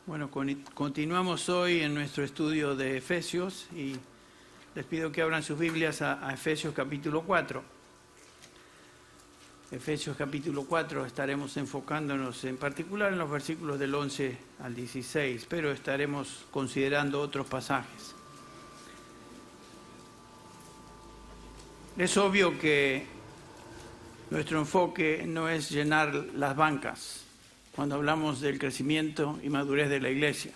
Bueno, continuamos hoy en nuestro estudio de Efesios y les pido que abran sus Biblias a Efesios capítulo 4. Efesios capítulo 4 estaremos enfocándonos en particular en los versículos del 11 al 16, pero estaremos considerando otros pasajes. Es obvio que nuestro enfoque no es llenar las bancas cuando hablamos del crecimiento y madurez de la iglesia.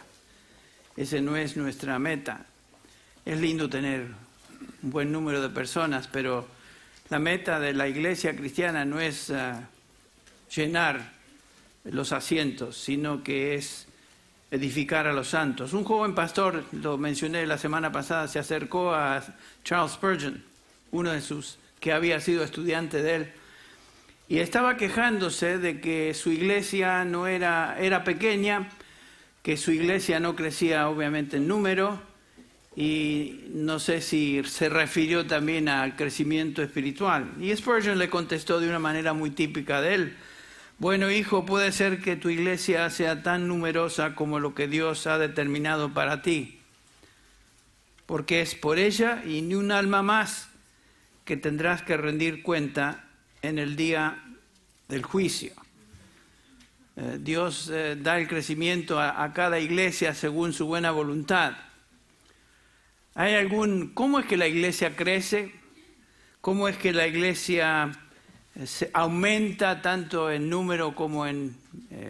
Ese no es nuestra meta. Es lindo tener un buen número de personas, pero la meta de la iglesia cristiana no es llenar los asientos, sino que es edificar a los santos. Un joven pastor, lo mencioné la semana pasada, se acercó a Charles Spurgeon, uno de que había sido estudiante de él, y estaba quejándose de que su iglesia no era pequeña, que su iglesia no crecía obviamente en número, y no sé si se refirió también al crecimiento espiritual. Y Spurgeon le contestó de una manera muy típica de él: bueno, hijo, puede ser que tu iglesia sea tan numerosa como lo que Dios ha determinado para ti, porque es por ella y ni un alma más que tendrás que rendir cuenta en el día del juicio. Dios da el crecimiento a cada iglesia según su buena voluntad. ¿Cómo es que la iglesia crece? ¿Cómo es que la iglesia aumenta tanto en número como en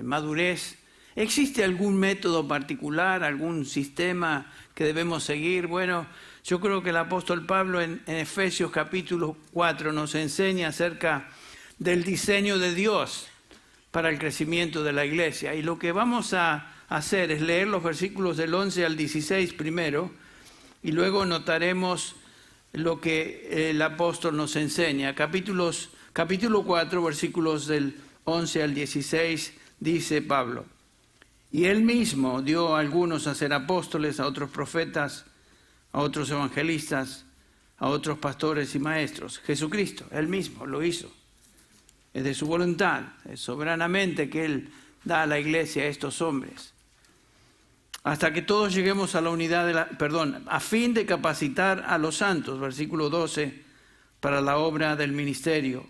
madurez? ¿Existe algún método particular, algún sistema que debemos seguir? Bueno, yo creo que el apóstol Pablo en Efesios capítulo 4 nos enseña acerca del diseño de Dios para el crecimiento de la iglesia. Y lo que vamos a hacer es leer los versículos del 11 al 16 primero, y luego notaremos lo que el apóstol nos enseña. Capítulo 4, versículos del 11 al 16, dice Pablo: y él mismo dio a algunos a ser apóstoles, a otros profetas, a otros evangelistas, a otros pastores y maestros. Jesucristo, él mismo lo hizo. Es de su voluntad, es soberanamente que él da a la iglesia a estos hombres, hasta que todos lleguemos a la unidad a fin de capacitar a los santos, versículo 12, para la obra del ministerio,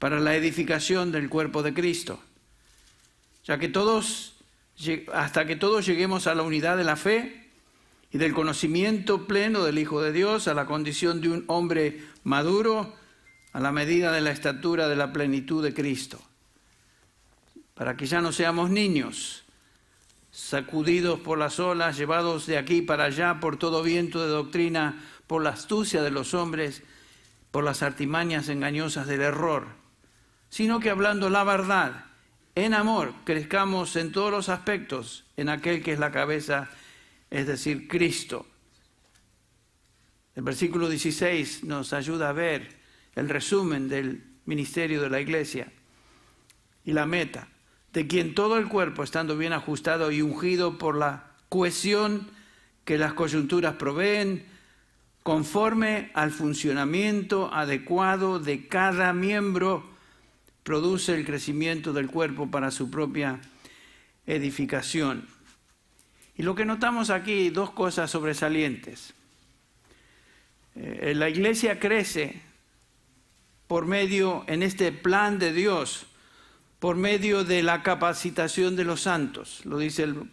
para la edificación del cuerpo de Cristo, hasta que todos lleguemos a la unidad de la fe y del conocimiento pleno del Hijo de Dios, a la condición de un hombre maduro, a la medida de la estatura de la plenitud de Cristo, para que ya no seamos niños, sacudidos por las olas, llevados de aquí para allá por todo viento de doctrina, por la astucia de los hombres, por las artimañas engañosas del error, sino que hablando la verdad, en amor, crezcamos en todos los aspectos en aquel que es la cabeza, es decir, Cristo. El versículo 16 nos ayuda a ver el resumen del ministerio de la iglesia y la meta, de quien todo el cuerpo, estando bien ajustado y ungido por la cohesión que las coyunturas proveen, conforme al funcionamiento adecuado de cada miembro, produce el crecimiento del cuerpo para su propia edificación. Y lo que notamos aquí, dos cosas sobresalientes. La iglesia crece por medio, en este plan de Dios, por medio de la capacitación de los santos. Lo dice el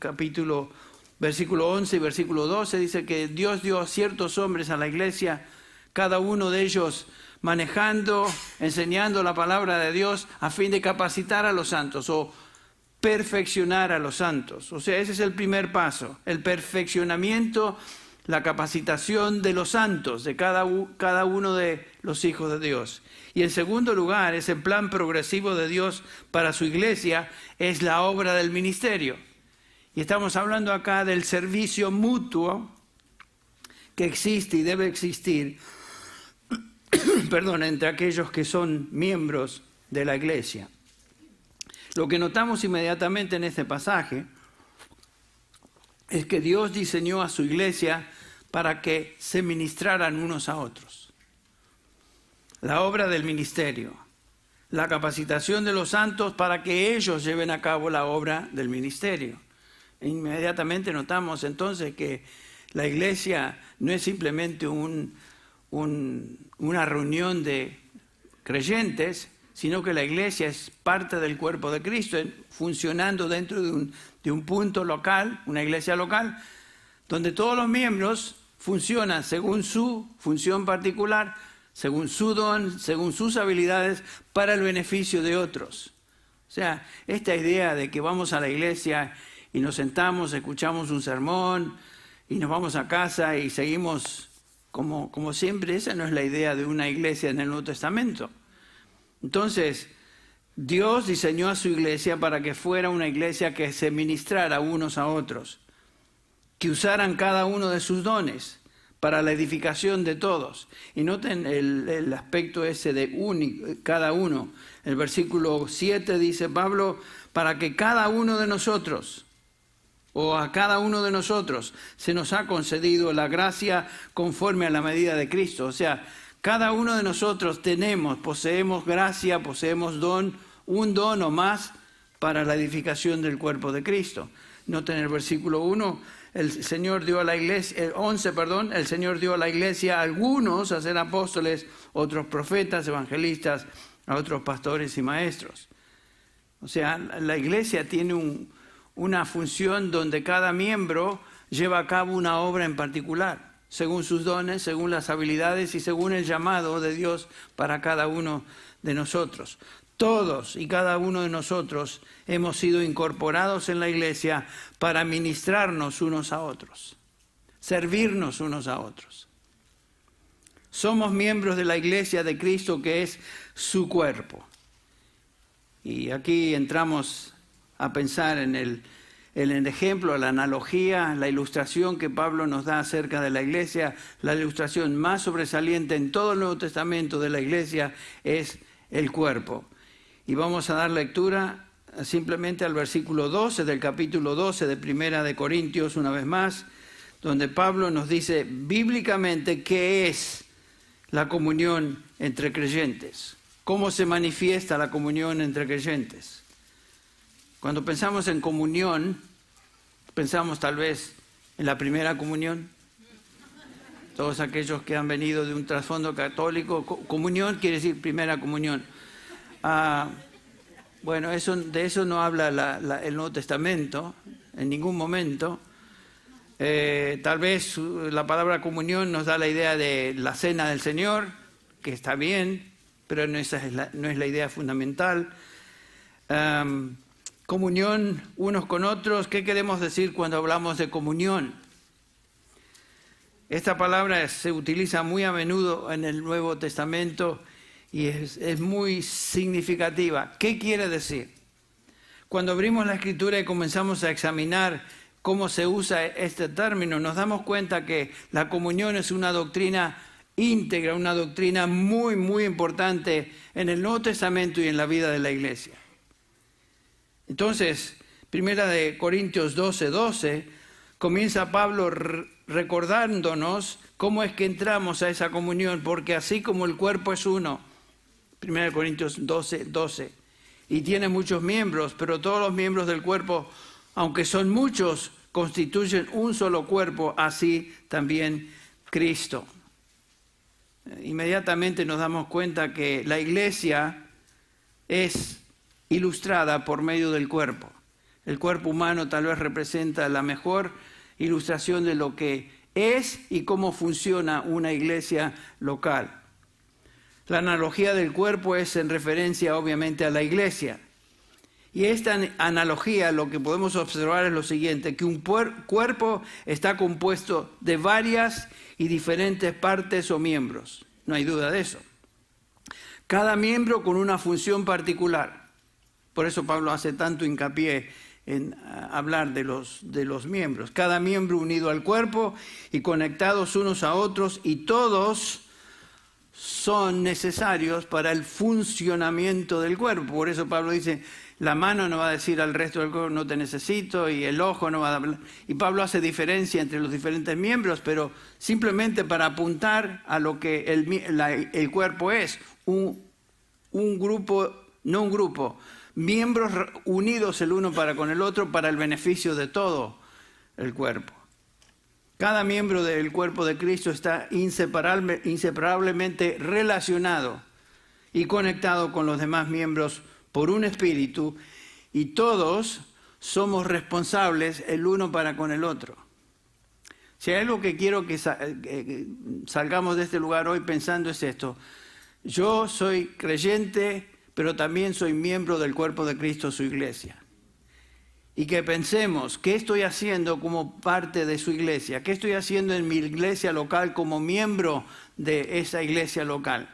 versículo 11 y versículo 12, dice que Dios dio a ciertos hombres a la iglesia, cada uno de ellos manejando, enseñando la palabra de Dios a fin de capacitar a los santos o perfeccionar a los santos. O sea, ese es el primer paso, el perfeccionamiento, la capacitación de los santos, de cada uno de los hijos de Dios. Y en segundo lugar, ese plan progresivo de Dios para su iglesia es la obra del ministerio. Y estamos hablando acá del servicio mutuo que existe y debe existir entre aquellos que son miembros de la iglesia. Lo que notamos inmediatamente en este pasaje es que Dios diseñó a su iglesia para que se ministraran unos a otros. La obra del ministerio, la capacitación de los santos para que ellos lleven a cabo la obra del ministerio. Inmediatamente notamos entonces que la iglesia no es simplemente una reunión de creyentes, sino que la iglesia es parte del cuerpo de Cristo, funcionando dentro de un punto local, una iglesia local, donde todos los miembros funcionan según su función particular, según su don, según sus habilidades, para el beneficio de otros. O sea, esta idea de que vamos a la iglesia y nos sentamos, escuchamos un sermón y nos vamos a casa y seguimos como siempre, esa no es la idea de una iglesia en el Nuevo Testamento. Entonces, Dios diseñó a su iglesia para que fuera una iglesia que se ministrara unos a otros, que usaran cada uno de sus dones para la edificación de todos. Y noten el aspecto ese de cada uno. El versículo 7 dice Pablo, para que cada uno de nosotros, o a cada uno de nosotros, se nos ha concedido la gracia conforme a la medida de Cristo. O sea, cada uno de nosotros poseemos gracia, poseemos un don o más para la edificación del cuerpo de Cristo. Noten el versículo 1, el Señor dio a la iglesia, el 11, perdón, el Señor dio a la iglesia a algunos a ser apóstoles, otros profetas, evangelistas, a otros pastores y maestros. O sea, la iglesia tiene una función donde cada miembro lleva a cabo una obra en particular, según sus dones, según las habilidades y según el llamado de Dios para cada uno de nosotros. Todos y cada uno de nosotros hemos sido incorporados en la iglesia para ministrarnos unos a otros, servirnos unos a otros. Somos miembros de la iglesia de Cristo, que es su cuerpo. Y aquí entramos a pensar en el ejemplo, la analogía, la ilustración que Pablo nos da acerca de la iglesia. La ilustración más sobresaliente en todo el Nuevo Testamento de la iglesia es el cuerpo. Y vamos a dar lectura simplemente al versículo 12 del capítulo 12 de Primera de Corintios, una vez más, donde Pablo nos dice bíblicamente qué es la comunión entre creyentes, cómo se manifiesta la comunión entre creyentes. Cuando pensamos en comunión, pensamos tal vez en la primera comunión. Todos aquellos que han venido de un trasfondo católico, comunión quiere decir primera comunión. Bueno, de eso no habla el Nuevo Testamento en ningún momento. Tal vez la palabra comunión nos da la idea de la cena del Señor, que está bien, pero no es la idea fundamental. Comunión unos con otros, ¿qué queremos decir cuando hablamos de comunión? Esta palabra se utiliza muy a menudo en el Nuevo Testamento y es muy significativa. ¿Qué quiere decir? Cuando abrimos la Escritura y comenzamos a examinar cómo se usa este término, nos damos cuenta que la comunión es una doctrina íntegra, una doctrina muy, muy importante en el Nuevo Testamento y en la vida de la iglesia. Entonces, Primera de Corintios 12, comienza Pablo recordándonos cómo es que entramos a esa comunión, porque así como el cuerpo es uno, 1 Corintios 12, y tiene muchos miembros, pero todos los miembros del cuerpo, aunque son muchos, constituyen un solo cuerpo, así también Cristo. Inmediatamente nos damos cuenta que la iglesia es ilustrada por medio del cuerpo. El cuerpo humano tal vez representa la mejor ilustración de lo que es y cómo funciona una iglesia local. La analogía del cuerpo es en referencia obviamente a la iglesia. Y esta analogía lo que podemos observar es lo siguiente, que un cuerpo está compuesto de varias y diferentes partes o miembros. No hay duda de eso. Cada miembro con una función particular. Por eso Pablo hace tanto hincapié en hablar de los miembros. Cada miembro unido al cuerpo y conectados unos a otros, y todos son necesarios para el funcionamiento del cuerpo. Por eso Pablo dice, la mano no va a decir al resto del cuerpo, no te necesito, y el ojo no va a hablar. Y Pablo hace diferencia entre los diferentes miembros, pero simplemente para apuntar a lo que el cuerpo es, un grupo, no un grupo, miembros unidos el uno para con el otro para el beneficio de todo el cuerpo. Cada miembro del cuerpo de Cristo está inseparablemente relacionado y conectado con los demás miembros por un espíritu, y todos somos responsables el uno para con el otro. Si hay algo que quiero que salgamos de este lugar hoy pensando es esto: yo soy creyente, pero también soy miembro del cuerpo de Cristo, su iglesia. Y que pensemos, ¿qué estoy haciendo como parte de su iglesia? ¿Qué estoy haciendo en mi iglesia local como miembro de esa iglesia local?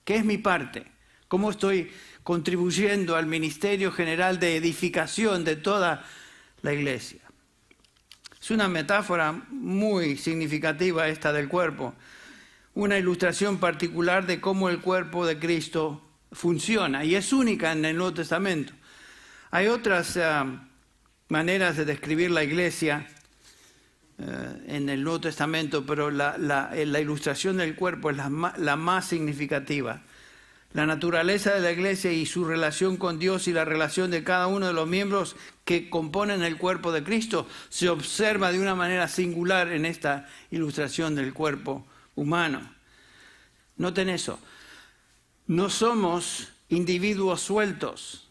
¿Qué es mi parte? ¿Cómo estoy contribuyendo al ministerio general de edificación de toda la iglesia? Es una metáfora muy significativa esta del cuerpo, una ilustración particular de cómo el cuerpo de Cristo funciona, y es única en el Nuevo Testamento. Hay otras maneras de describir la iglesia en el Nuevo Testamento, pero la ilustración del cuerpo es la más significativa. La naturaleza de la iglesia y su relación con Dios y la relación de cada uno de los miembros que componen el cuerpo de Cristo se observa de una manera singular en esta ilustración del cuerpo humano. Noten eso. No somos individuos sueltos.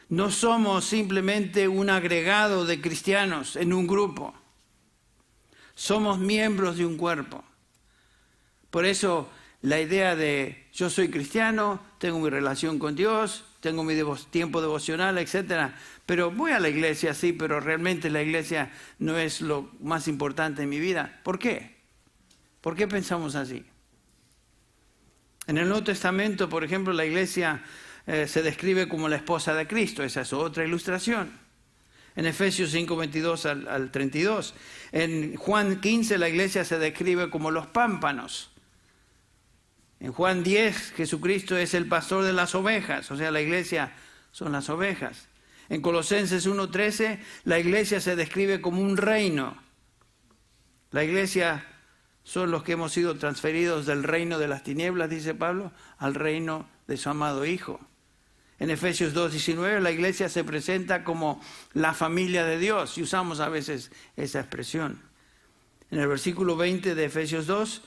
No somos simplemente un agregado de cristianos en un grupo. Somos miembros de un cuerpo. Por eso la idea de yo soy cristiano, tengo mi relación con Dios, tengo mi tiempo devocional, etc. Pero voy a la iglesia, sí, pero realmente la iglesia no es lo más importante en mi vida. ¿Por qué? ¿Por qué pensamos así? En el Nuevo Testamento, por ejemplo, la iglesia se describe como la esposa de Cristo. Esa es otra ilustración. En Efesios 5, 22 al 32. En Juan 15 la iglesia se describe como los pámpanos. En Juan 10 Jesucristo es el pastor de las ovejas, o sea, la iglesia son las ovejas. En Colosenses 1:13 la iglesia se describe como un reino. La iglesia son los que hemos sido transferidos del reino de las tinieblas, dice Pablo, al reino de su amado Hijo. En Efesios 2:19 la iglesia se presenta como la familia de Dios, y usamos a veces esa expresión. En el versículo 20 de Efesios 2,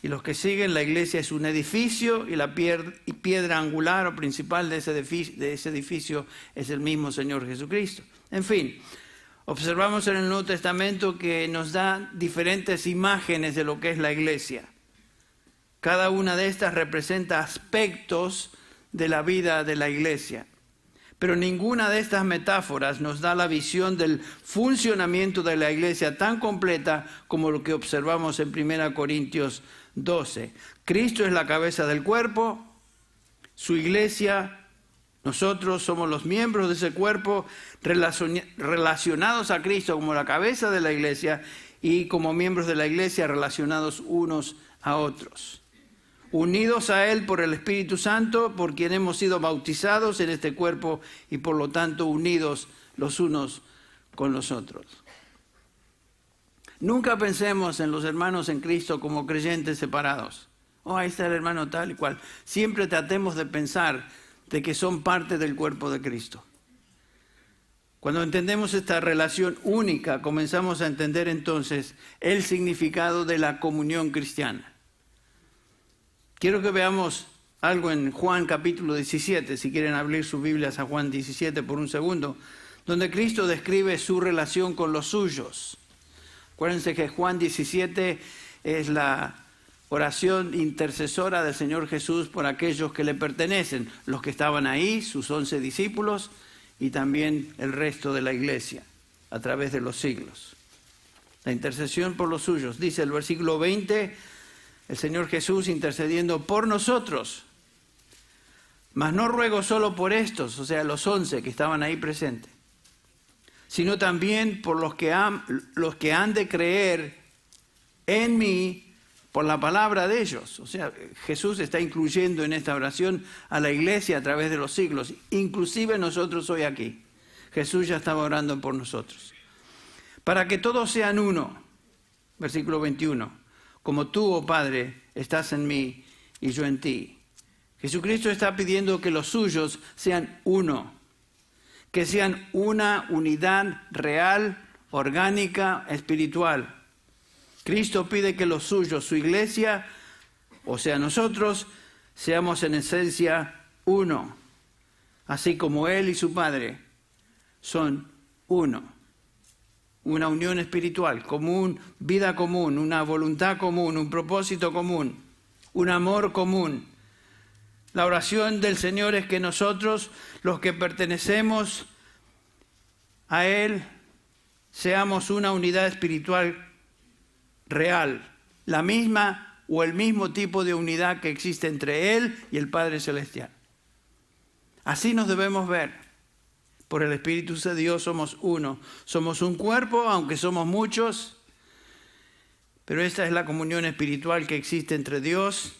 y los que siguen, la iglesia es un edificio, y la piedra angular o principal de ese edificio es el mismo Señor Jesucristo. En fin, observamos en el Nuevo Testamento que nos da diferentes imágenes de lo que es la iglesia. Cada una de estas representa aspectos de la vida de la iglesia. Pero ninguna de estas metáforas nos da la visión del funcionamiento de la iglesia tan completa como lo que observamos en 1 Corintios 12. Cristo es la cabeza del cuerpo, su iglesia, nosotros somos los miembros de ese cuerpo relacionados a Cristo como la cabeza de la iglesia, y como miembros de la iglesia relacionados unos a otros. Unidos a Él por el Espíritu Santo, por quien hemos sido bautizados en este cuerpo y por lo tanto unidos los unos con los otros. Nunca pensemos en los hermanos en Cristo como creyentes separados. Ahí está el hermano tal y cual. Siempre tratemos de pensar de que son parte del cuerpo de Cristo. Cuando entendemos esta relación única, comenzamos a entender entonces el significado de la comunión cristiana. Quiero que veamos algo en Juan capítulo 17, si quieren abrir sus Biblias a Juan 17 por un segundo, donde Cristo describe su relación con los suyos. Acuérdense que Juan 17 es la oración intercesora del Señor Jesús por aquellos que le pertenecen, los que estaban ahí, sus 11 discípulos, y también el resto de la iglesia, a través de los siglos. La intercesión por los suyos, dice el versículo 20, el Señor Jesús intercediendo por nosotros. Mas no ruego solo por estos, o sea, los 11 que estaban ahí presentes, sino también por los que han de creer en mí por la palabra de ellos. O sea, Jesús está incluyendo en esta oración a la iglesia a través de los siglos, inclusive nosotros hoy aquí. Jesús ya estaba orando por nosotros. Para que todos sean uno, versículo 21, como tú, oh Padre, estás en mí y yo en ti. Jesucristo está pidiendo que los suyos sean uno, que sean una unidad real, orgánica, espiritual. Cristo pide que los suyos, su iglesia, o sea, nosotros, seamos en esencia uno, así como Él y su Padre son uno. Una unión espiritual común, vida común, una voluntad común, un propósito común, un amor común. La oración del Señor es que nosotros, los que pertenecemos a Él, seamos una unidad espiritual real, la misma o el mismo tipo de unidad que existe entre Él y el Padre Celestial. Así nos debemos ver. Por el Espíritu de Dios somos uno. Somos un cuerpo, aunque somos muchos, pero esta es la comunión espiritual que existe entre Dios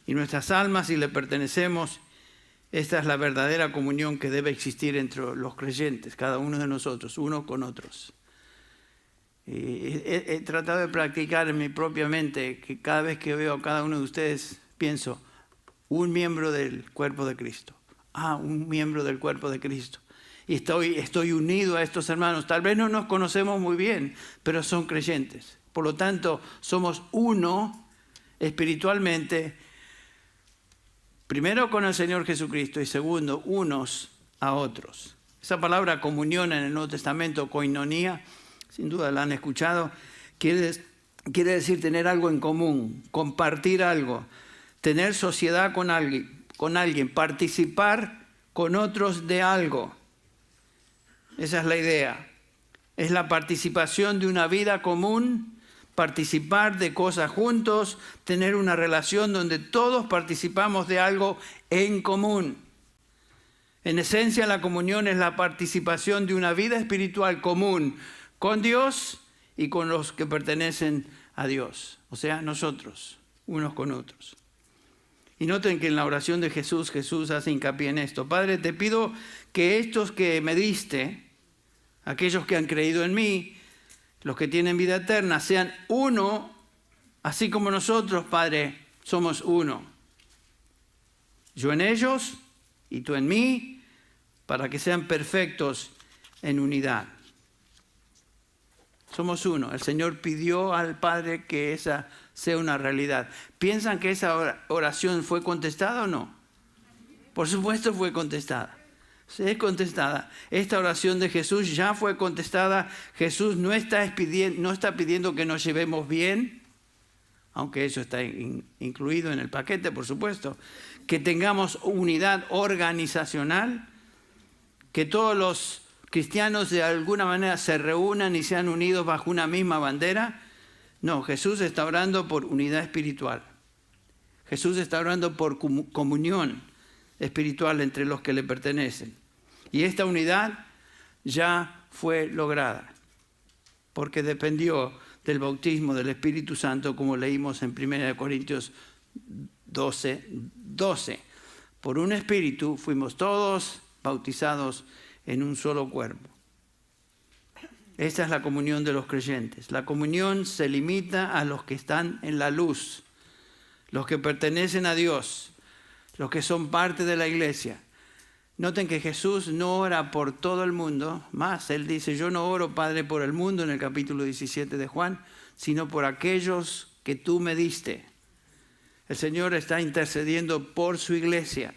y nuestras almas si le pertenecemos. Esta es la verdadera comunión que debe existir entre los creyentes, cada uno de nosotros, unos con otros. He tratado de practicar en mi propia mente que cada vez que veo a cada uno de ustedes pienso, un miembro del cuerpo de Cristo. Un miembro del cuerpo de Cristo. Y estoy unido a estos hermanos. Tal vez no nos conocemos muy bien, pero son creyentes. Por lo tanto, somos uno espiritualmente, primero con el Señor Jesucristo y segundo, unos a otros. Esa palabra comunión en el Nuevo Testamento, koinonía, sin duda la han escuchado, quiere decir tener algo en común, compartir algo, tener sociedad con alguien, participar con otros de algo. Esa es la idea. Es la participación de una vida común, participar de cosas juntos, tener una relación donde todos participamos de algo en común. En esencia, la comunión es la participación de una vida espiritual común con Dios y con los que pertenecen a Dios. O sea, nosotros, unos con otros. Y noten que en la oración de Jesús hace hincapié en esto. Padre, te pido que estos que me diste, aquellos que han creído en mí, los que tienen vida eterna, sean uno, así como nosotros, Padre, somos uno. Yo en ellos y tú en mí, para que sean perfectos en unidad. Somos uno. El Señor pidió al Padre que esa sea una realidad. ¿Piensan que esa oración fue contestada o no? Por supuesto fue contestada. Es contestada. Esta oración de Jesús ya fue contestada. Jesús no está pidiendo que nos llevemos bien, aunque eso está incluido en el paquete, por supuesto. Que tengamos unidad organizacional, que todos los cristianos de alguna manera se reúnan y sean unidos bajo una misma bandera. No, Jesús está orando por unidad espiritual. Jesús está orando por comunión espiritual entre los que le pertenecen. Y esta unidad ya fue lograda, porque dependió del bautismo del Espíritu Santo, como leímos en 1 Corintios 12. Por un Espíritu fuimos todos bautizados en un solo cuerpo. Esta es la comunión de los creyentes. La comunión se limita a los que están en la luz, los que pertenecen a Dios, los que son parte de la iglesia. Noten que Jesús no ora por todo el mundo, más Él dice, yo no oro, Padre, por el mundo en el capítulo 17 de Juan, sino por aquellos que tú me diste. El Señor está intercediendo por su iglesia.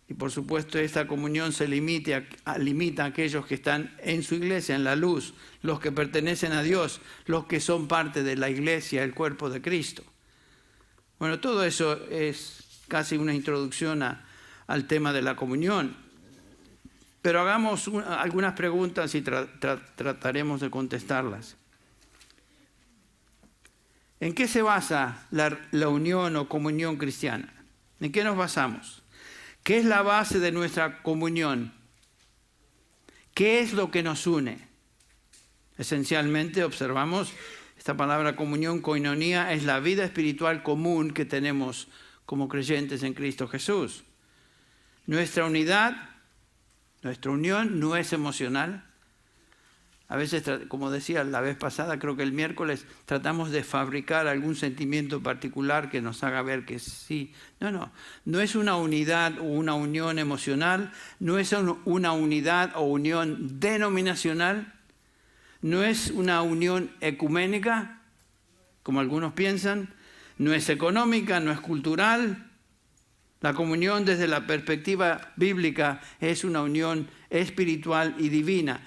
Y por supuesto esta comunión se limita a aquellos que están en su iglesia, en la luz, los que pertenecen a Dios, los que son parte de la iglesia, el cuerpo de Cristo. Bueno, todo eso es casi una introducción al tema de la comunión. Pero hagamos algunas preguntas y trataremos de contestarlas. ¿En qué se basa la unión o comunión cristiana? ¿En qué nos basamos? ¿Qué es la base de nuestra comunión? ¿Qué es lo que nos une? Esencialmente observamos esta palabra comunión, koinonía, es la vida espiritual común que tenemos como creyentes en Cristo Jesús. Nuestra unidad, nuestra unión no es emocional, A veces, como decía la vez pasada, creo que el miércoles, tratamos de fabricar algún sentimiento particular que nos haga ver que sí. No es una unidad o una unión emocional, no es una unidad o unión denominacional, no es una unión ecuménica, como algunos piensan, no es económica, no es cultural. La comunión desde la perspectiva bíblica es una unión espiritual y divina.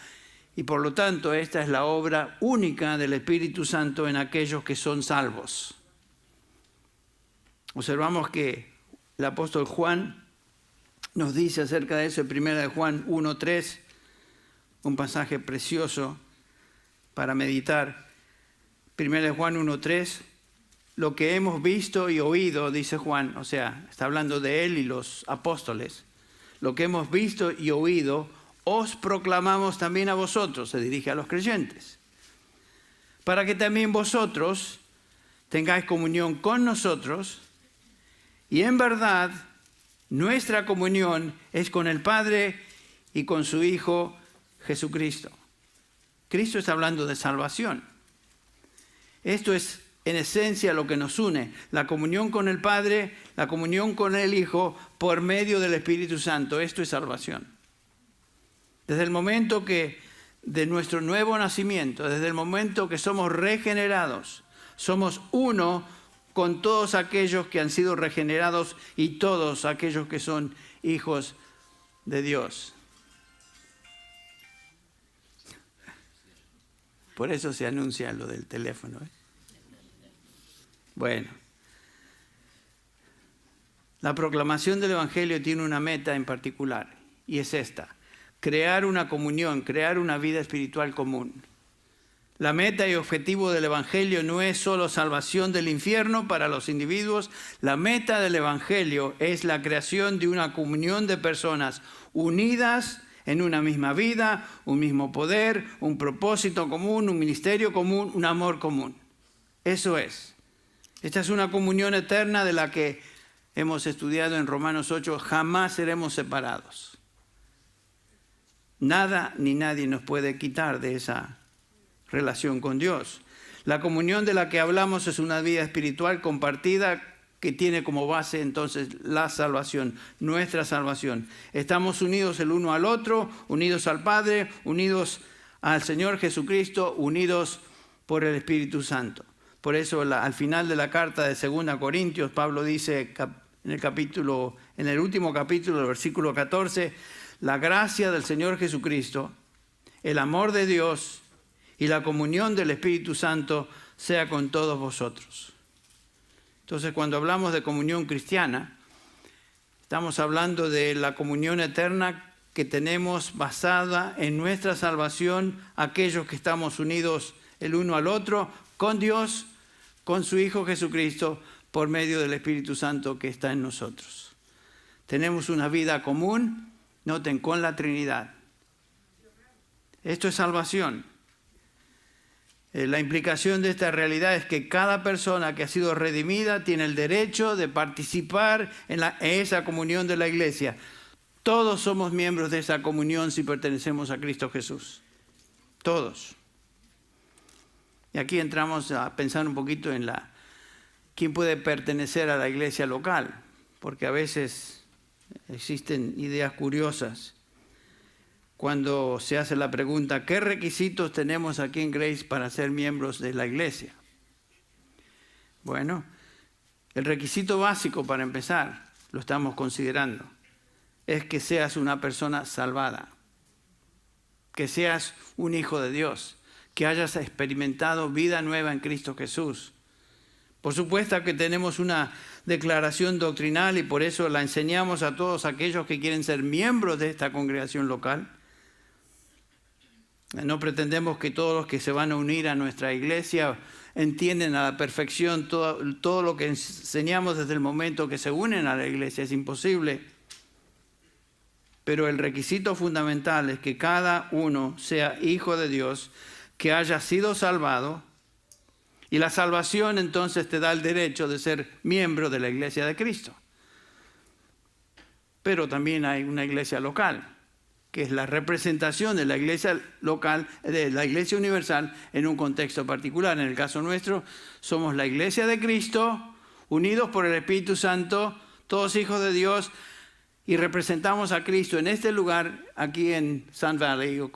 Y por lo tanto, esta es la obra única del Espíritu Santo en aquellos que son salvos. Observamos que el apóstol Juan nos dice acerca de eso en 1 Juan 1:3, un pasaje precioso para meditar. 1 Juan 1:3, lo que hemos visto y oído, dice Juan, o sea, está hablando de él y los apóstoles, lo que hemos visto y oído, os proclamamos también a vosotros, se dirige a los creyentes, para que también vosotros tengáis comunión con nosotros, y en verdad nuestra comunión es con el Padre y con su Hijo Jesucristo. Cristo está hablando de salvación. Esto es en esencia lo que nos une, la comunión con el Padre, la comunión con el Hijo por medio del Espíritu Santo. Esto es salvación. Desde el momento que de nuestro nuevo nacimiento, desde el momento que somos regenerados, somos uno con todos aquellos que han sido regenerados y todos aquellos que son hijos de Dios. Por eso se anuncia lo del teléfono. Bueno, la proclamación del Evangelio tiene una meta en particular, y es esta: crear una comunión, crear una vida espiritual común. La meta y objetivo del Evangelio no es solo salvación del infierno para los individuos. La meta del Evangelio es la creación de una comunión de personas unidas en una misma vida, un mismo poder, un propósito común, un ministerio común, un amor común. Eso es. Esta es una comunión eterna de la que hemos estudiado en Romanos 8. Jamás seremos separados. Nada ni nadie nos puede quitar de esa relación con Dios. La comunión de la que hablamos es una vida espiritual compartida que tiene como base entonces la salvación, nuestra salvación. Estamos unidos el uno al otro, unidos al Padre, unidos al Señor Jesucristo, unidos por el Espíritu Santo. Por eso al final de la carta de 2 Corintios, Pablo dice en el último capítulo, el versículo 14, la gracia del Señor Jesucristo, el amor de Dios y la comunión del Espíritu Santo sea con todos vosotros. Entonces, cuando hablamos de comunión cristiana, estamos hablando de la comunión eterna que tenemos basada en nuestra salvación, aquellos que estamos unidos el uno al otro, con Dios, con su Hijo Jesucristo, por medio del Espíritu Santo que está en nosotros. Tenemos una vida común, noten, con la Trinidad. Esto es salvación. La implicación de esta realidad es que cada persona que ha sido redimida tiene el derecho de participar en esa comunión de la iglesia. Todos somos miembros de esa comunión si pertenecemos a Cristo Jesús. Todos. Y aquí entramos a pensar un poquito en quién puede pertenecer a la iglesia local, porque a veces existen ideas curiosas. Cuando se hace la pregunta, ¿qué requisitos tenemos aquí en Grace para ser miembros de la iglesia? Bueno, el requisito básico para empezar, lo estamos considerando, es que seas una persona salvada, que seas un hijo de Dios, que hayas experimentado vida nueva en Cristo Jesús. Por supuesto que tenemos una declaración doctrinal y por eso la enseñamos a todos aquellos que quieren ser miembros de esta congregación local. No pretendemos que todos los que se van a unir a nuestra iglesia entienden a la perfección todo lo que enseñamos desde el momento que se unen a la iglesia. Es imposible. Pero el requisito fundamental es que cada uno sea hijo de Dios, que haya sido salvado. Y la salvación entonces te da el derecho de ser miembro de la iglesia de Cristo. Pero también hay una iglesia local. que es la representación de la iglesia local, de la iglesia universal en un contexto particular. En el caso nuestro, somos la iglesia de Cristo, unidos por el Espíritu Santo, todos hijos de Dios, y representamos a Cristo en este lugar, aquí en Sun Valley, o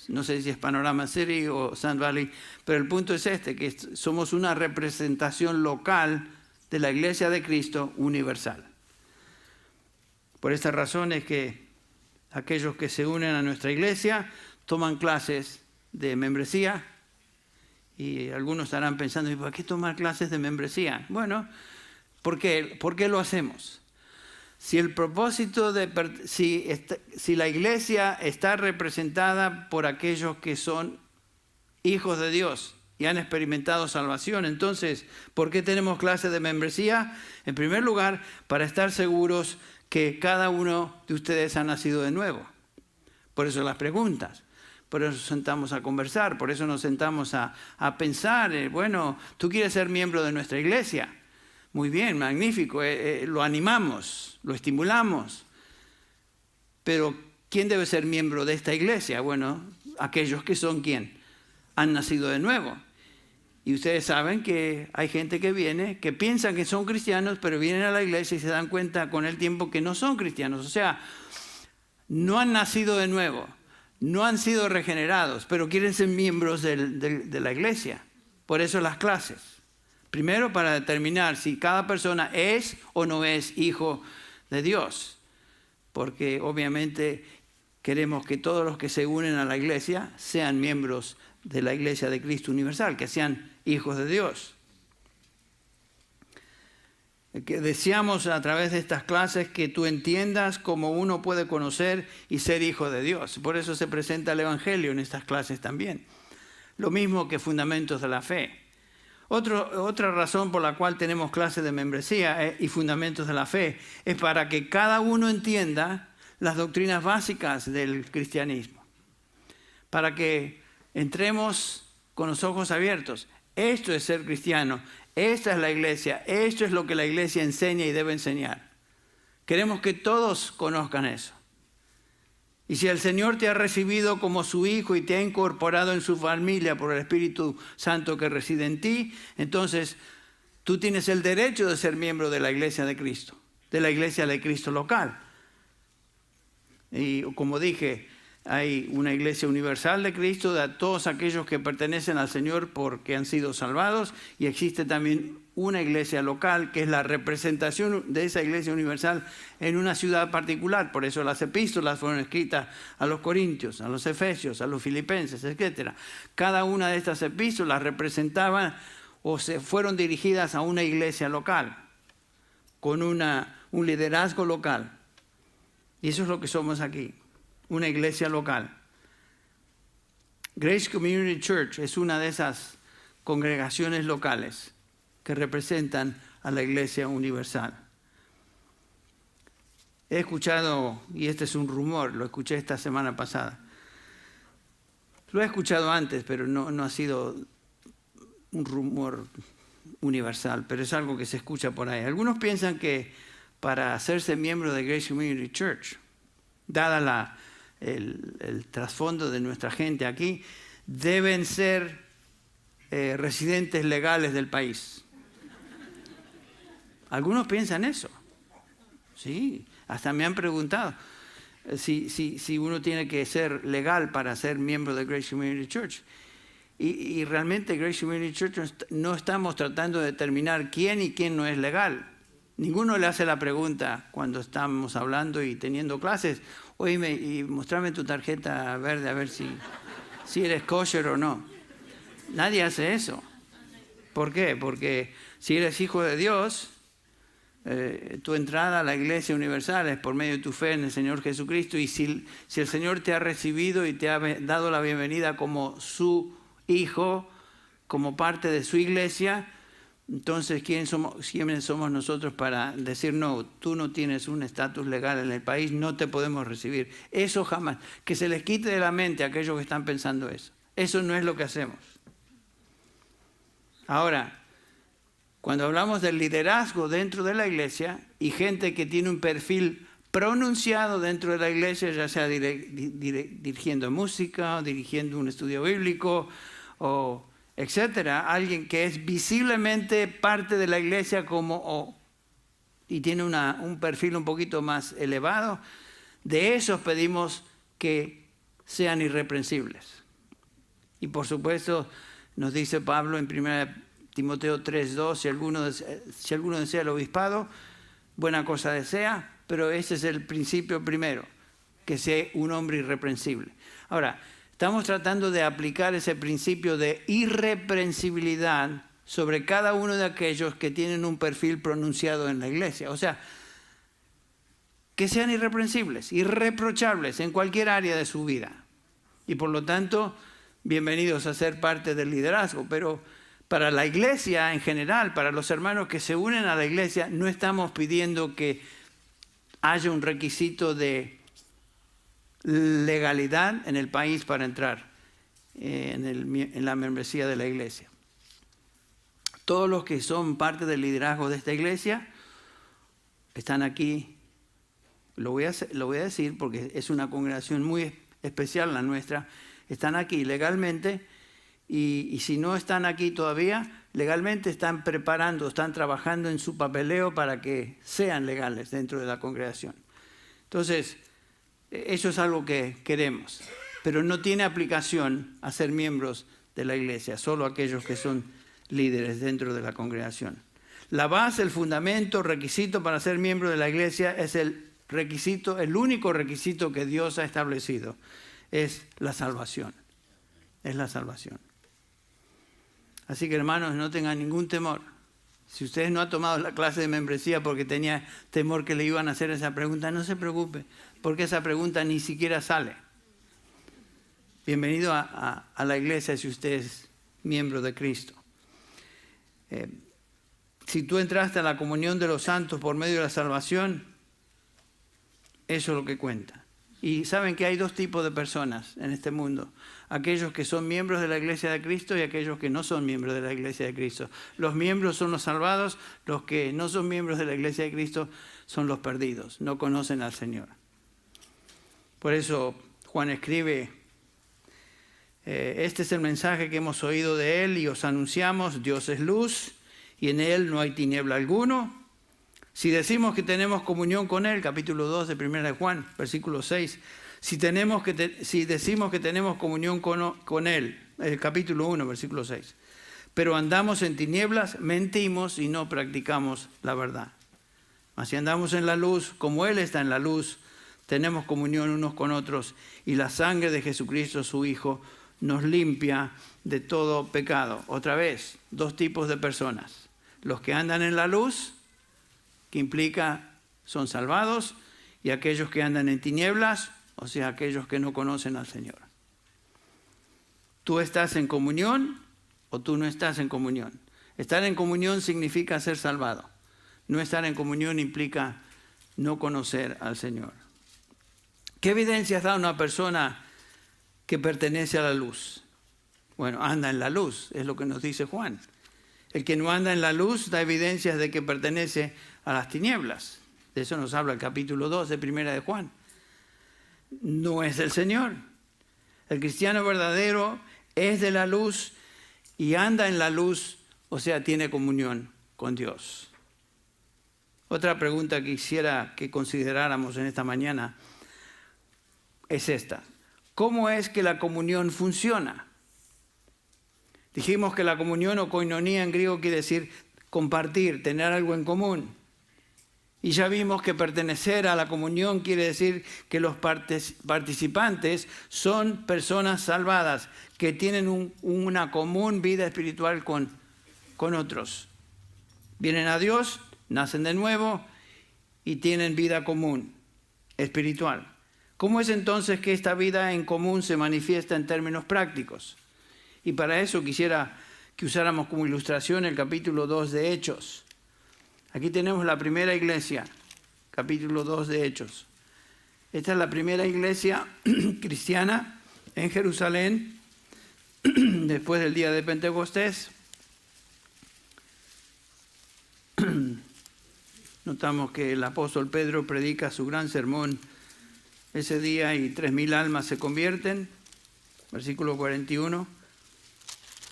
no sé si es Panorama City o Sun Valley, pero el punto es este, que somos una representación local de la iglesia de Cristo universal. Por esta razón es que aquellos que se unen a nuestra iglesia toman clases de membresía, y algunos estarán pensando, ¿por qué tomar clases de membresía? Bueno, ¿por qué lo hacemos? Si el propósito si la iglesia está representada por aquellos que son hijos de Dios y han experimentado salvación, entonces, ¿por qué tenemos clases de membresía? En primer lugar, para estar seguros que cada uno de ustedes ha nacido de nuevo. Por eso las preguntas, por eso nos sentamos a conversar, por eso nos sentamos a pensar, bueno, tú quieres ser miembro de nuestra iglesia. Muy bien, magnífico, lo animamos, lo estimulamos. Pero, ¿quién debe ser miembro de esta iglesia? Bueno, aquellos que son, ¿quién? Han nacido de nuevo. Y ustedes saben que hay gente que viene, que piensan que son cristianos, pero vienen a la iglesia y se dan cuenta con el tiempo que no son cristianos. O sea, no han nacido de nuevo, no han sido regenerados, pero quieren ser miembros de la iglesia. Por eso las clases. Primero, para determinar si cada persona es o no es hijo de Dios. Porque obviamente queremos que todos los que se unen a la iglesia sean miembros de la iglesia de Cristo universal, que sean hijos de Dios. Que deseamos a través de estas clases que tú entiendas cómo uno puede conocer y ser hijo de Dios. Por eso se presenta el Evangelio en estas clases también. Lo mismo que fundamentos de la fe. Otra razón por la cual tenemos clases de membresía y fundamentos de la fe es para que cada uno entienda las doctrinas básicas del cristianismo. Para que entremos con los ojos abiertos. Esto es ser cristiano, esta es la iglesia, esto es lo que la iglesia enseña y debe enseñar. Queremos que todos conozcan eso. Y si el Señor te ha recibido como su hijo y te ha incorporado en su familia por el Espíritu Santo que reside en ti, entonces tú tienes el derecho de ser miembro de la iglesia de Cristo, de la iglesia de Cristo local. Y como dije, hay una iglesia universal de Cristo, de todos aquellos que pertenecen al Señor porque han sido salvados, y existe también una iglesia local que es la representación de esa iglesia universal en una ciudad particular. Por eso las epístolas fueron escritas a los corintios, a los efesios, a los filipenses, etc. Cada una de estas epístolas representaban o se fueron dirigidas a una iglesia local, con un liderazgo local. Y eso es lo que somos aquí, una iglesia local. Grace Community Church es una de esas congregaciones locales que representan a la iglesia universal. He escuchado, y este es un rumor, lo escuché esta semana pasada. Lo he escuchado antes, pero no ha sido un rumor universal, pero es algo que se escucha por ahí. Algunos piensan que para hacerse miembro de Grace Community Church, dada el trasfondo de nuestra gente aquí, deben ser residentes legales del país. Algunos piensan eso. Sí, hasta me han preguntado si uno tiene que ser legal para ser miembro de Grace Community Church. Y realmente Grace Community Church no estamos tratando de determinar quién y quién no es legal. Ninguno le hace la pregunta cuando estamos hablando y teniendo clases, oíme y mostrame tu tarjeta verde a ver si eres kosher o no. Nadie hace eso. ¿Por qué? Porque si eres hijo de Dios, tu entrada a la iglesia universal es por medio de tu fe en el Señor Jesucristo, y si el Señor te ha recibido y te ha dado la bienvenida como su hijo, como parte de su iglesia, entonces ¿quiénes somos nosotros para decir no, tú no tienes un estatus legal en el país, no te podemos recibir? Eso jamás. Que se les quite de la mente a aquellos que están pensando eso. Eso no es lo que hacemos. Ahora, cuando hablamos del liderazgo dentro de la iglesia y gente que tiene un perfil pronunciado dentro de la iglesia, ya sea dirigiendo música, dirigiendo un estudio bíblico, o etcétera. Alguien que es visiblemente parte de la iglesia y tiene un perfil un poquito más elevado. De esos pedimos que sean irreprensibles. Y por supuesto, nos dice Pablo en 1 Timoteo 3:2, si alguno desea el obispado, buena cosa desea, pero ese es el principio primero, que sea un hombre irreprensible. Ahora, estamos tratando de aplicar ese principio de irreprensibilidad sobre cada uno de aquellos que tienen un perfil pronunciado en la iglesia. O sea, que sean irreprensibles, irreprochables en cualquier área de su vida. Y por lo tanto, bienvenidos a ser parte del liderazgo. Pero para la iglesia en general, para los hermanos que se unen a la iglesia, no estamos pidiendo que haya un requisito de legalidad en el país para entrar en la membresía de la iglesia. Todos los que son parte del liderazgo de esta iglesia están aquí. Lo voy a decir porque es una congregación muy especial la nuestra. Están aquí legalmente y si no están aquí todavía, legalmente están están trabajando en su papeleo para que sean legales dentro de la congregación. Entonces, eso es algo que queremos, pero no tiene aplicación a ser miembros de la iglesia, solo aquellos que son líderes dentro de la congregación. La base, el fundamento, requisito para ser miembro de la iglesia es el único requisito que Dios ha establecido, es la salvación. Es la salvación. Así que hermanos, no tengan ningún temor. Si ustedes no han tomado la clase de membresía porque tenía temor que le iban a hacer esa pregunta, no se preocupe, porque esa pregunta ni siquiera sale. Bienvenido a la iglesia si usted es miembro de Cristo. Si tú entraste a la comunión de los santos por medio de la salvación, eso es lo que cuenta. Y saben que hay dos tipos de personas en este mundo. Aquellos que son miembros de la iglesia de Cristo y aquellos que no son miembros de la iglesia de Cristo. Los miembros son los salvados, los que no son miembros de la iglesia de Cristo son los perdidos, no conocen al Señor. Por eso Juan escribe, este es el mensaje que hemos oído de Él y os anunciamos, Dios es luz y en Él no hay tiniebla alguno. Si decimos que tenemos comunión con Él, capítulo 2 de 1 de Juan, versículo 6, si decimos que tenemos comunión con Él, el capítulo 1, versículo 6, pero andamos en tinieblas, mentimos y no practicamos la verdad. Mas si andamos en la luz, como Él está en la luz, tenemos comunión unos con otros y la sangre de Jesucristo, su Hijo, nos limpia de todo pecado. Otra vez, dos tipos de personas. Los que andan en la luz, que implica son salvados, y aquellos que andan en tinieblas, o sea, aquellos que no conocen al Señor. ¿Tú estás en comunión o tú no estás en comunión? Estar en comunión significa ser salvado. No estar en comunión implica no conocer al Señor. ¿Qué evidencias da una persona que pertenece a la luz? Bueno, anda en la luz, es lo que nos dice Juan. El que no anda en la luz da evidencias de que pertenece a las tinieblas. De eso nos habla el capítulo 2 de 1 de Juan. No es el Señor. El cristiano verdadero es de la luz y anda en la luz, o sea, tiene comunión con Dios. Otra pregunta que quisiera que consideráramos en esta mañana es esta. ¿Cómo es que la comunión funciona? Dijimos que la comunión o koinonía en griego quiere decir compartir, tener algo en común. Y ya vimos que pertenecer a la comunión quiere decir que los participantes son personas salvadas, que tienen una común vida espiritual con otros. Vienen a Dios, nacen de nuevo y tienen vida común, espiritual. ¿Cómo es entonces que esta vida en común se manifiesta en términos prácticos? Y para eso quisiera que usáramos como ilustración el capítulo 2 de Hechos. Aquí tenemos la primera iglesia, capítulo 2 de Hechos. Esta es la primera iglesia cristiana en Jerusalén, después del día de Notamos que el apóstol Pedro predica su gran sermón ese día y 3.000 almas se convierten. Versículo 41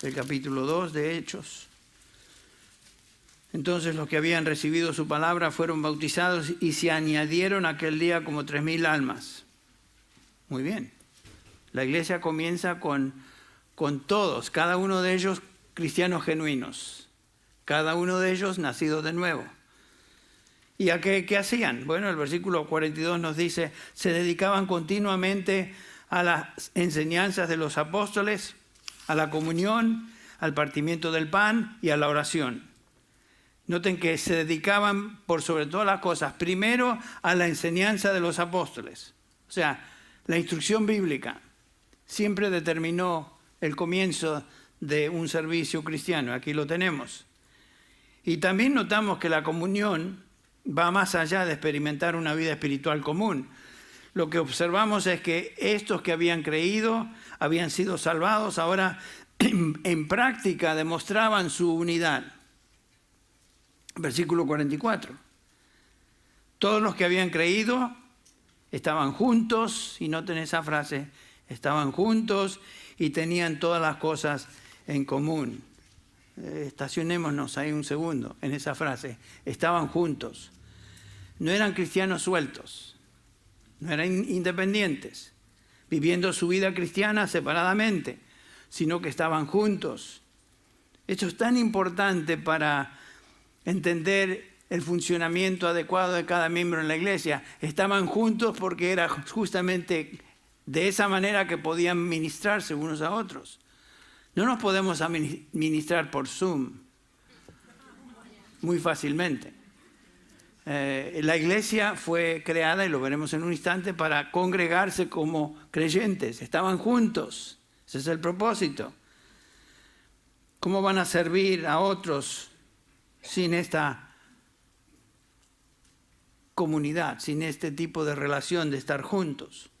del capítulo 2 de Hechos. Entonces los que habían recibido su palabra fueron bautizados y se añadieron aquel día como 3.000 almas. Muy bien. La iglesia comienza con todos, cada uno de ellos cristianos genuinos, cada uno de ellos nacidos de nuevo. ¿Y a qué hacían? Bueno, el versículo 42 nos dice, se dedicaban continuamente a las enseñanzas de los apóstoles, a la comunión, al partimiento del pan y a la oración. Noten que se dedicaban por sobre todas las cosas, primero a la enseñanza de los apóstoles. O sea, la instrucción bíblica siempre determinó el comienzo de un servicio cristiano. Aquí lo tenemos. Y también notamos que la comunión va más allá de experimentar una vida espiritual común. Lo que observamos es que estos que habían creído, habían sido salvados, ahora en práctica demostraban su unidad. Versículo 44. Todos los que habían creído estaban juntos, y noten esa frase, estaban juntos y tenían todas las cosas en común. Estacionémonos ahí un segundo en esa frase. Estaban juntos. No eran cristianos sueltos, no eran independientes, viviendo su vida cristiana separadamente, sino que estaban juntos. Esto es tan importante para entender el funcionamiento adecuado de cada miembro en la iglesia. Estaban juntos porque era justamente de esa manera que podían ministrarse unos a otros. No nos podemos ministrar por Zoom muy fácilmente. La iglesia fue creada, y lo veremos en un instante, para congregarse como creyentes. Estaban juntos. Ese es el propósito. ¿Cómo van a servir a otros sin esta comunidad, sin este tipo de relación de estar juntos?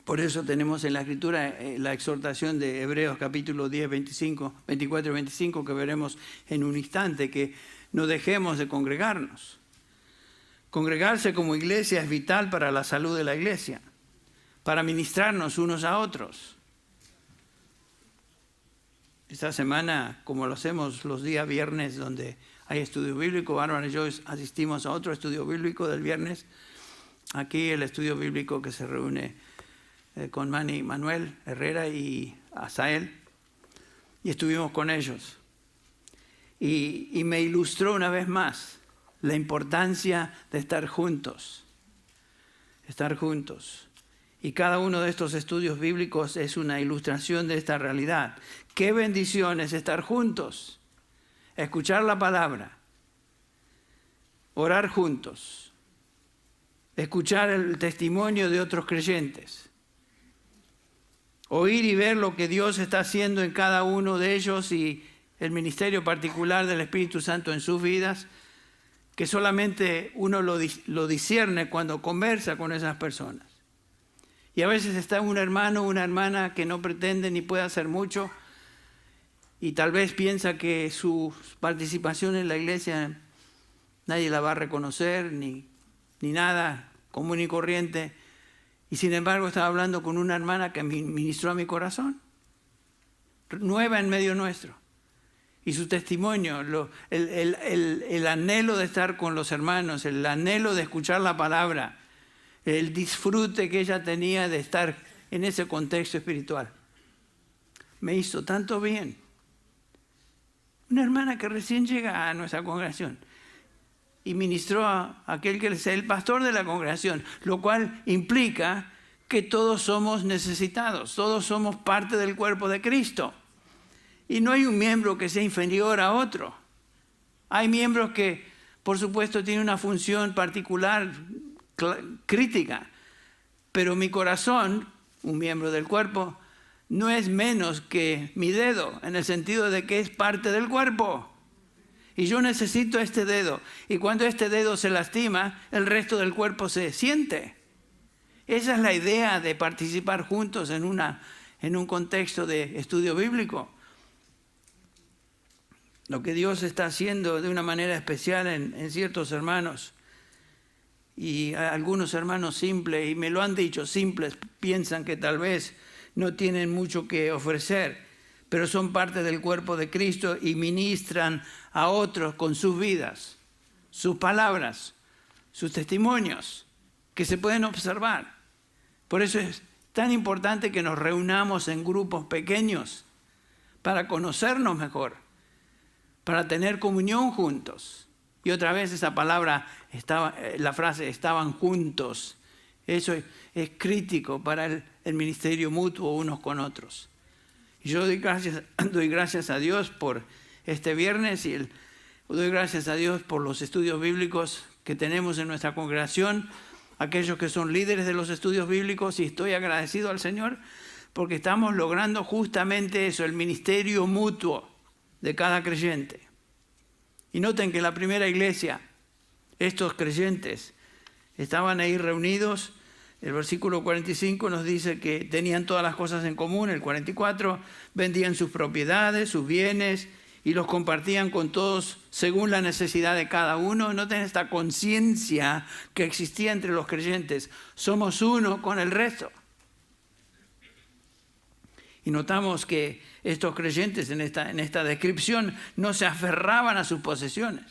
Por eso tenemos en la Escritura la exhortación de Hebreos capítulo 10, 24 y 25, que veremos en un instante, que no dejemos de congregarnos. Congregarse como iglesia es vital para la salud de la iglesia, para ministrarnos unos a otros. Esta semana, como lo hacemos los días viernes, donde hay estudio bíblico, Bárbara y yo asistimos a otro estudio bíblico del viernes. Aquí el estudio bíblico que se reúne con Manny Manuel Herrera y Asael, y estuvimos con ellos. Y me ilustró una vez más la importancia de estar juntos. Estar juntos. Y cada uno de estos estudios bíblicos es una ilustración de esta realidad. Qué bendición es estar juntos, escuchar la palabra, orar juntos, escuchar el testimonio de otros creyentes, oír y ver lo que Dios está haciendo en cada uno de ellos y el ministerio particular del Espíritu Santo en sus vidas, que solamente uno lo discierne cuando conversa con esas personas. Y a veces está un hermano o una hermana que no pretende ni puede hacer mucho y tal vez piensa que su participación en la iglesia nadie la va a reconocer ni nada, común y corriente. Y sin embargo estaba hablando con una hermana que ministró a mi corazón, nueva en medio nuestro. Y su testimonio, el anhelo de estar con los hermanos, el anhelo de escuchar la palabra, el disfrute que ella tenía de estar en ese contexto espiritual, me hizo tanto bien. Una hermana que recién llega a nuestra congregación y ministró a aquel que es el pastor de la congregación, lo cual implica que todos somos necesitados, todos somos parte del cuerpo de Cristo. Y no hay un miembro que sea inferior a otro. Hay miembros que, por supuesto, tienen una función particular, crítica, pero mi corazón, un miembro del cuerpo, no es menos que mi dedo, en el sentido de que es parte del cuerpo. Y yo necesito este dedo. Y cuando este dedo se lastima, el resto del cuerpo se siente. Esa es la idea de participar juntos en un contexto de estudio bíblico. lo que Dios está haciendo de una manera especial en ciertos hermanos. Y algunos hermanos simples, y me lo han dicho, simples, piensan que tal vez no tienen mucho que ofrecer, pero son parte del cuerpo de Cristo y ministran a otros con sus vidas, sus palabras, sus testimonios, que se pueden observar. Por eso es tan importante que nos reunamos en grupos pequeños para conocernos mejor, para tener comunión juntos. Y otra vez esa palabra, la frase, estaban juntos. Eso es crítico para el ministerio mutuo unos con otros. Y yo doy gracias a Dios por este viernes y doy gracias a Dios por los estudios bíblicos que tenemos en nuestra congregación, aquellos que son líderes de los estudios bíblicos, y estoy agradecido al Señor porque estamos logrando justamente eso, el ministerio mutuo de cada creyente. Y noten que en la primera iglesia, estos creyentes estaban ahí reunidos. El versículo 45 nos dice que tenían todas las cosas en común. El 44, vendían sus propiedades, sus bienes, y los compartían con todos según la necesidad de cada uno. Noten esta conciencia que existía entre los creyentes. Somos uno con el resto. Y notamos que estos creyentes en esta descripción no se aferraban a sus posesiones,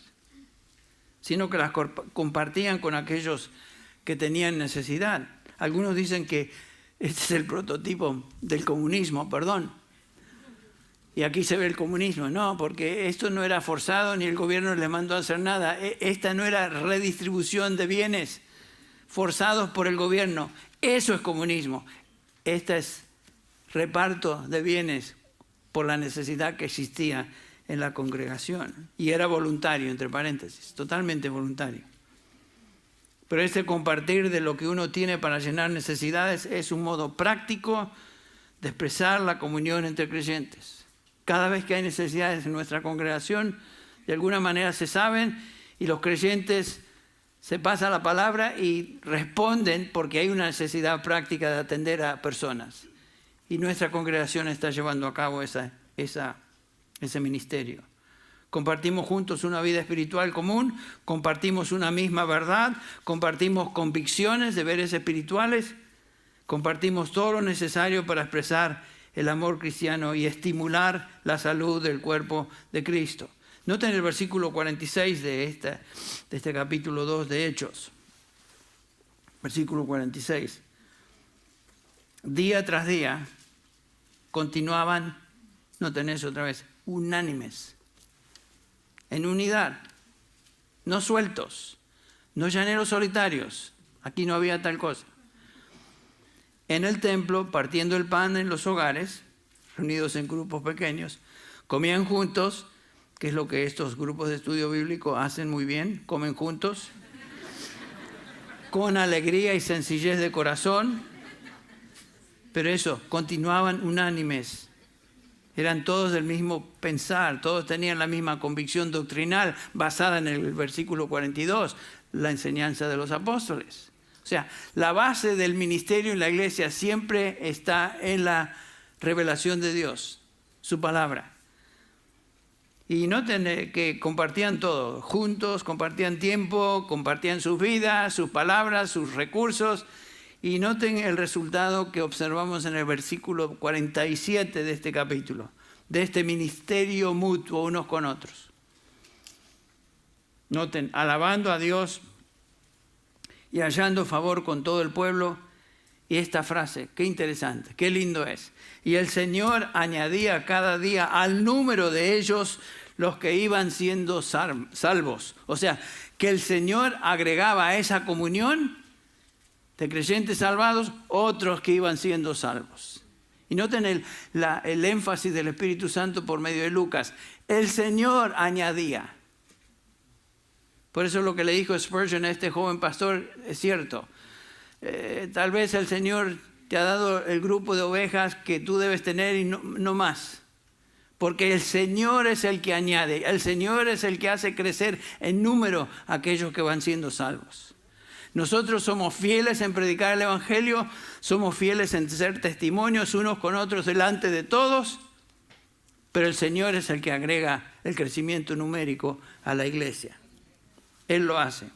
sino que las compartían con aquellos que tenían necesidad. Algunos dicen que este es el prototipo del comunismo, y aquí se ve el comunismo. No, porque esto no era forzado ni el gobierno les mandó a hacer nada. Esta no era redistribución de bienes forzados por el gobierno. Eso es comunismo. Esta es reparto de bienes por la necesidad que existía en la congregación. Y era voluntario, entre paréntesis, totalmente voluntario. Pero este compartir de lo que uno tiene para llenar necesidades es un modo práctico de expresar la comunión entre creyentes. Cada vez que hay necesidades en nuestra congregación, de alguna manera se saben y los creyentes se pasan la palabra y responden porque hay una necesidad práctica de atender a personas. Y nuestra congregación está llevando a cabo ese ministerio. Compartimos juntos una vida espiritual común, compartimos una misma verdad, compartimos convicciones, deberes espirituales, compartimos todo lo necesario para expresar el amor cristiano y estimular la salud del cuerpo de Cristo. Noten el versículo 46 de este capítulo 2 de Hechos. Versículo 46. Día tras día continuaban, noten eso otra vez, unánimes, en unidad, no sueltos, no llaneros solitarios, aquí no había tal cosa. En el templo, partiendo el pan en los hogares, reunidos en grupos pequeños, comían juntos, que es lo que estos grupos de estudio bíblico hacen muy bien, comen juntos, con alegría y sencillez de corazón, pero eso, continuaban unánimes. Eran todos del mismo pensar, todos tenían la misma convicción doctrinal basada en el versículo 42, la enseñanza de los apóstoles. O sea, la base del ministerio en la iglesia siempre está en la revelación de Dios, su palabra. Y noten que compartían todo, juntos, compartían tiempo, compartían sus vidas, sus palabras, sus recursos. Y noten el resultado que observamos en el versículo 47 de este capítulo, de este ministerio mutuo unos con otros. Noten, alabando a Dios y hallando favor con todo el pueblo. Y esta frase, qué interesante, qué lindo es. Y el Señor añadía cada día al número de ellos los que iban siendo salvos. O sea, que el Señor agregaba a esa comunión de creyentes salvados, otros que iban siendo salvos. Y noten el énfasis del Espíritu Santo por medio de Lucas. El Señor añadía. Por eso lo que le dijo Spurgeon a este joven pastor es cierto. Tal vez el Señor te ha dado el grupo de ovejas que tú debes tener y no más. Porque el Señor es el que añade. El Señor es el que hace crecer en número a aquellos que van siendo salvos. Nosotros somos fieles en predicar el Evangelio, somos fieles en ser testimonios unos con otros delante de todos, pero el Señor es el que agrega el crecimiento numérico a la iglesia. Él lo hace.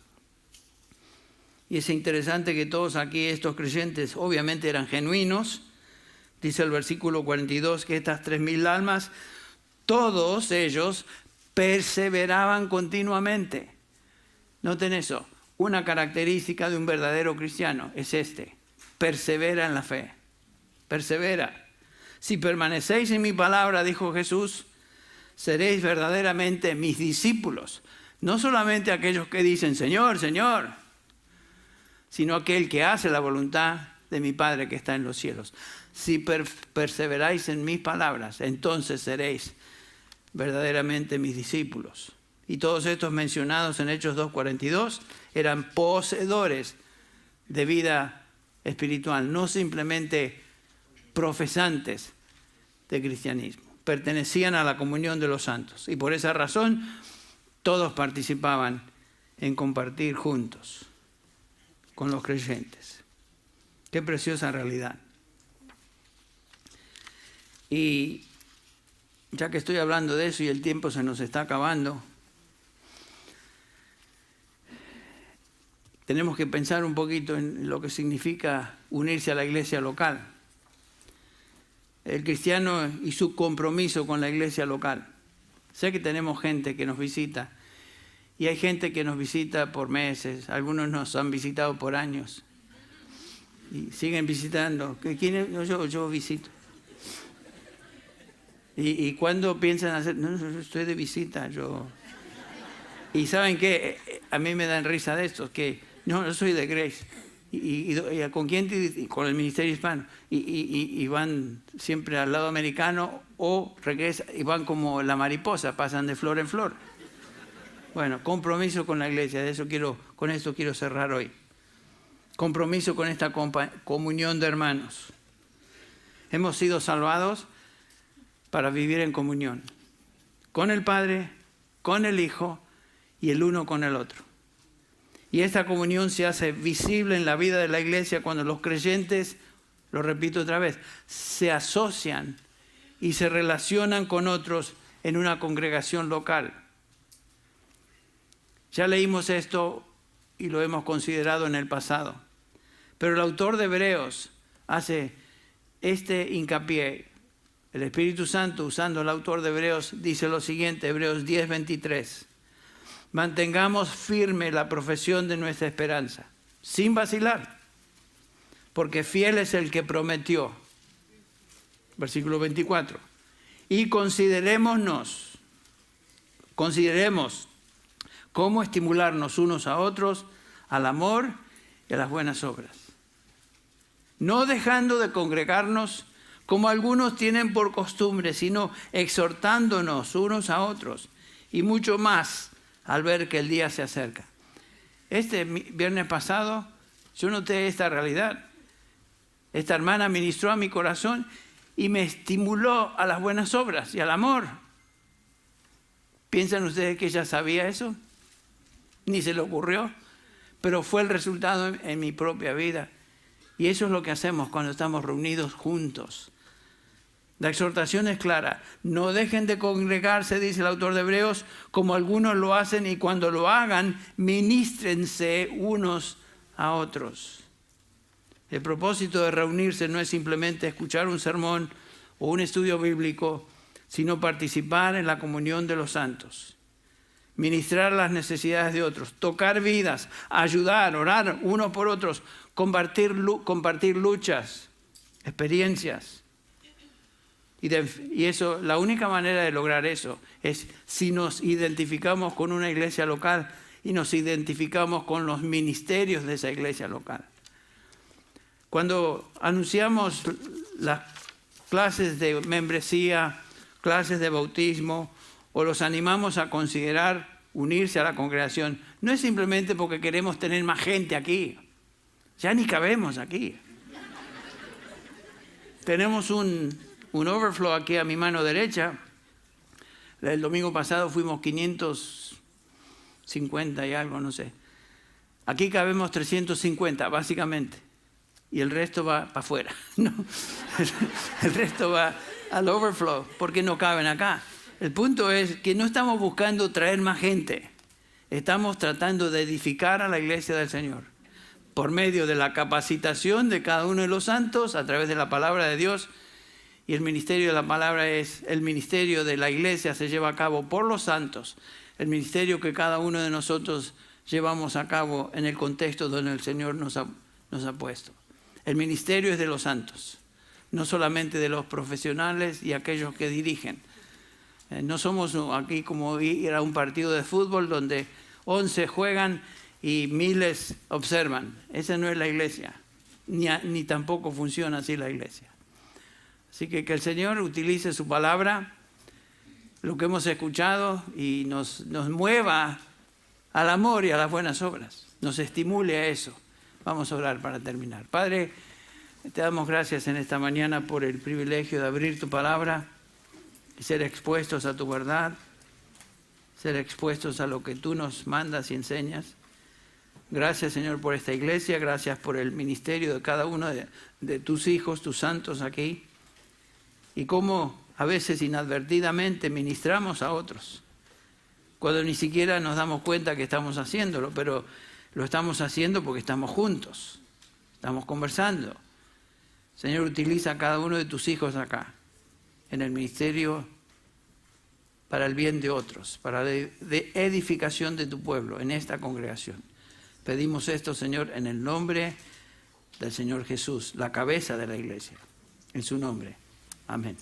Y es interesante que todos aquí, estos creyentes, obviamente eran genuinos. Dice el versículo 42 que estas 3.000 almas, todos ellos perseveraban continuamente. Noten eso, una característica de un verdadero cristiano es persevera en la fe, persevera. Si permanecéis en mi palabra, dijo Jesús, seréis verdaderamente mis discípulos. No solamente aquellos que dicen, Señor, Señor, sino aquel que hace la voluntad de mi Padre que está en los cielos. Si perseveráis en mis palabras, entonces seréis verdaderamente mis discípulos. Y todos estos mencionados en Hechos 2:42 eran poseedores de vida espiritual, no simplemente profesantes de cristianismo. Pertenecían a la comunión de los santos. Y por esa razón, todos participaban en compartir juntos con los creyentes. Qué preciosa realidad. Y ya que estoy hablando de eso y el tiempo se nos está acabando, tenemos que pensar un poquito en lo que significa unirse a la iglesia local. El cristiano y su compromiso con la iglesia local. Sé que tenemos gente que nos visita y hay gente que nos visita por meses, algunos nos han visitado por años y siguen visitando. ¿Quién? No, yo visito. ¿Y cuándo piensan hacer? No, yo estoy de visita. Y ¿saben qué? A mí me dan risa de estos, que no, yo soy de Grace. ¿Y con quién? Con el Ministerio Hispano. Y van siempre al lado americano o regresan y van como la mariposa, pasan de flor en flor. Bueno, compromiso con la iglesia, con esto quiero cerrar hoy. Compromiso con esta comunión de hermanos. Hemos sido salvados para vivir en comunión con el Padre, con el Hijo y el uno con el otro. Y esta comunión se hace visible en la vida de la iglesia cuando los creyentes, lo repito otra vez, se asocian y se relacionan con otros en una congregación local. Ya leímos esto y lo hemos considerado en el pasado. Pero el autor de Hebreos hace este hincapié. El Espíritu Santo, usando el autor de Hebreos, dice lo siguiente, Hebreos 10:23. Mantengamos firme la profesión de nuestra esperanza, sin vacilar, porque fiel es el que prometió. Versículo 24. Y consideremos cómo estimularnos unos a otros al amor y a las buenas obras. No dejando de congregarnos como algunos tienen por costumbre, sino exhortándonos unos a otros y mucho más al ver que el día se acerca. Este viernes pasado yo noté esta realidad. Esta hermana ministró a mi corazón y me estimuló a las buenas obras y al amor. ¿Piensan ustedes que ella sabía eso? Ni se le ocurrió, pero fue el resultado en mi propia vida. Y eso es lo que hacemos cuando estamos reunidos juntos. La exhortación es clara. No dejen de congregarse, dice el autor de Hebreos, como algunos lo hacen, y cuando lo hagan, ministrense unos a otros. El propósito de reunirse no es simplemente escuchar un sermón o un estudio bíblico, sino participar en la comunión de los santos. Ministrar las necesidades de otros, tocar vidas, ayudar, orar unos por otros, compartir luchas, experiencias. Y eso, la única manera de lograr eso es si nos identificamos con una iglesia local y nos identificamos con los ministerios de esa iglesia local. Cuando anunciamos las clases de membresía, clases de bautismo, o los animamos a considerar unirse a la congregación, no es simplemente porque queremos tener más gente aquí. Ya ni cabemos aquí. Tenemos un overflow aquí a mi mano derecha. El domingo pasado fuimos 550 y algo, no sé. Aquí cabemos 350, básicamente. Y el resto va para afuera, ¿no? El resto va al overflow, porque no caben acá. El punto es que no estamos buscando traer más gente. Estamos tratando de edificar a la iglesia del Señor por medio de la capacitación de cada uno de los santos a través de la palabra de Dios. Y el ministerio de la palabra es el ministerio de la iglesia, se lleva a cabo por los santos. El ministerio que cada uno de nosotros llevamos a cabo en el contexto donde el Señor nos ha puesto. El ministerio es de los santos, no solamente de los profesionales y aquellos que dirigen. No somos aquí como ir a un partido de fútbol donde 11 juegan y miles observan. Esa no es la iglesia, ni tampoco funciona así la iglesia. Así que el Señor utilice su palabra, lo que hemos escuchado, y nos mueva al amor y a las buenas obras. Nos estimule a eso. Vamos a orar para terminar. Padre, te damos gracias en esta mañana por el privilegio de abrir tu palabra y ser expuestos a tu verdad, ser expuestos a lo que tú nos mandas y enseñas. Gracias, Señor, por esta iglesia. Gracias por el ministerio de cada uno de tus hijos, tus santos aquí. Y cómo a veces inadvertidamente ministramos a otros, cuando ni siquiera nos damos cuenta que estamos haciéndolo, pero lo estamos haciendo porque estamos juntos, estamos conversando. Señor, utiliza a cada uno de tus hijos acá, en el ministerio, para el bien de otros, para la edificación de tu pueblo, en esta congregación. Pedimos esto, Señor, en el nombre del Señor Jesús, la cabeza de la iglesia, en su nombre. Amén.